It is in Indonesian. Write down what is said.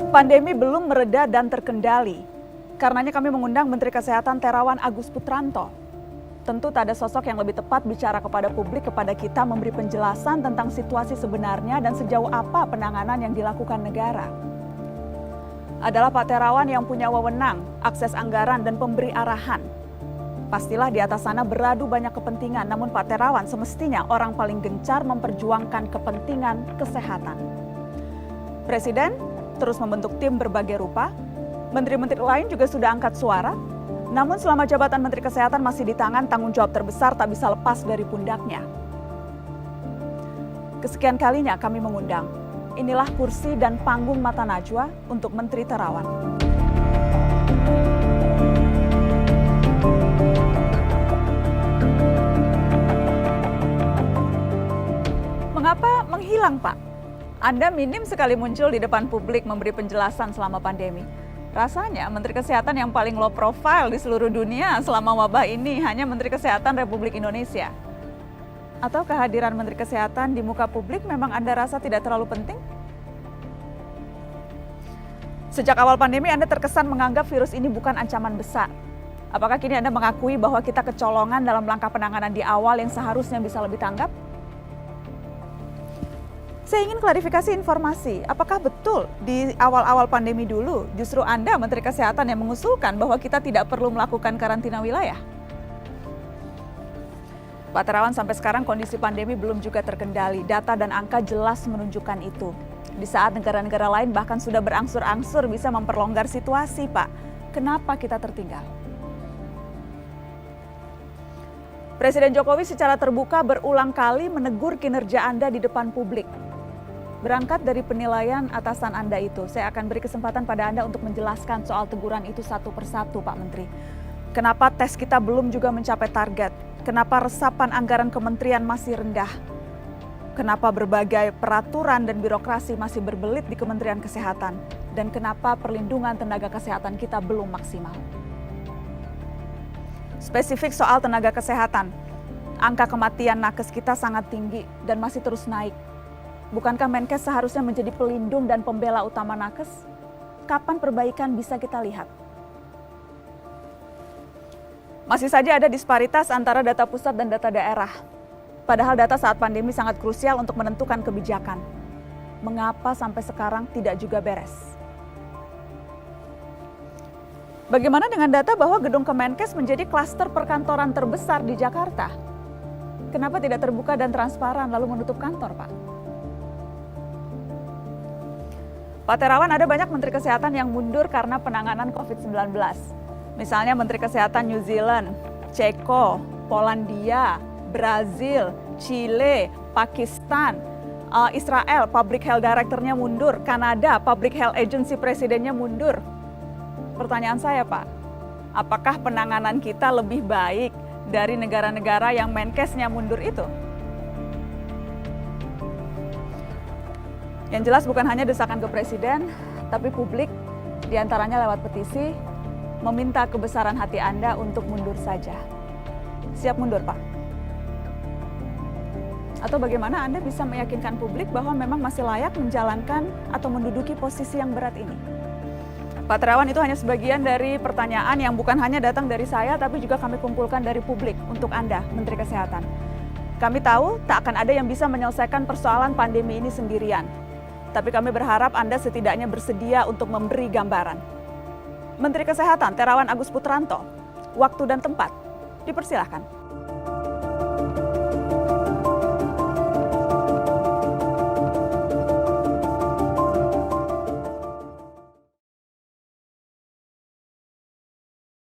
Pandemi belum mereda dan terkendali. Karenanya kami mengundang Menteri Kesehatan Terawan Agus Putranto. Tentu tak ada sosok yang lebih tepat bicara kepada publik, kepada kita, memberi penjelasan tentang situasi sebenarnya dan sejauh apa penanganan yang dilakukan negara. Adalah Pak Terawan yang punya wewenang, akses anggaran dan pemberi arahan. Pastilah di atas sana beradu banyak kepentingan, namun Pak Terawan semestinya orang paling gencar memperjuangkan kepentingan kesehatan. Presiden terus membentuk tim berbagai rupa, menteri-menteri lain juga sudah angkat suara, namun selama jabatan Menteri Kesehatan masih di tangan, tanggung jawab terbesar tak bisa lepas dari pundaknya. Kesekian kalinya kami mengundang, inilah kursi dan panggung mata najwa untuk Menteri Terawan. Mengapa menghilang, Pak? Anda minim sekali muncul di depan publik memberi penjelasan selama pandemi. Rasanya Menteri Kesehatan yang paling low profile di seluruh dunia selama wabah ini hanya Menteri Kesehatan Republik Indonesia. Atau kehadiran Menteri Kesehatan di muka publik memang Anda rasa tidak terlalu penting? Sejak awal pandemi Anda terkesan menganggap virus ini bukan ancaman besar. Apakah kini Anda mengakui bahwa kita kecolongan dalam langkah penanganan di awal yang seharusnya bisa lebih tanggap? Saya ingin klarifikasi informasi, apakah betul di awal-awal pandemi dulu justru Anda Menteri Kesehatan yang mengusulkan bahwa kita tidak perlu melakukan karantina wilayah? Pak Terawan, sampai sekarang kondisi pandemi belum juga terkendali, data dan angka jelas menunjukkan itu. Di saat negara-negara lain bahkan sudah berangsur-angsur bisa memperlonggar situasi, Pak. Kenapa kita tertinggal? Presiden Jokowi secara terbuka berulang kali menegur kinerja Anda di depan publik. Berangkat dari penilaian atasan Anda itu, saya akan beri kesempatan pada Anda untuk menjelaskan soal teguran itu satu persatu, Pak Menteri. Kenapa tes kita belum juga mencapai target? Kenapa resapan anggaran kementerian masih rendah? Kenapa berbagai peraturan dan birokrasi masih berbelit di Kementerian Kesehatan? Dan kenapa perlindungan tenaga kesehatan kita belum maksimal? Spesifik soal tenaga kesehatan, angka kematian nakes kita sangat tinggi dan masih terus naik. Bukankah Menkes seharusnya menjadi pelindung dan pembela utama nakes? Kapan perbaikan bisa kita lihat? Masih saja ada disparitas antara data pusat dan data daerah. Padahal data saat pandemi sangat krusial untuk menentukan kebijakan. Mengapa sampai sekarang tidak juga beres? Bagaimana dengan data bahwa gedung Kemenkes menjadi klaster perkantoran terbesar di Jakarta? Kenapa tidak terbuka dan transparan lalu menutup kantor, Pak? Pak Terawan, ada banyak Menteri Kesehatan yang mundur karena penanganan COVID-19. Misalnya Menteri Kesehatan New Zealand, Ceko, Polandia, Brazil, Chile, Pakistan, Israel, Public Health Director-nya mundur, Kanada, Public Health Agency Presidennya mundur. Pertanyaan saya, Pak, apakah penanganan kita lebih baik dari negara-negara yang Menkesnya mundur itu? Yang jelas bukan hanya desakan ke Presiden, tapi publik diantaranya lewat petisi meminta kebesaran hati Anda untuk mundur saja. Siap mundur, Pak? Atau bagaimana Anda bisa meyakinkan publik bahwa memang masih layak menjalankan atau menduduki posisi yang berat ini? Pak Terawan, itu hanya sebagian dari pertanyaan yang bukan hanya datang dari saya, tapi juga kami kumpulkan dari publik untuk Anda, Menteri Kesehatan. Kami tahu tak akan ada yang bisa menyelesaikan persoalan pandemi ini sendirian. Tapi kami berharap Anda setidaknya bersedia untuk memberi gambaran. Menteri Kesehatan Terawan Agus Putranto, waktu dan tempat, dipersilahkan.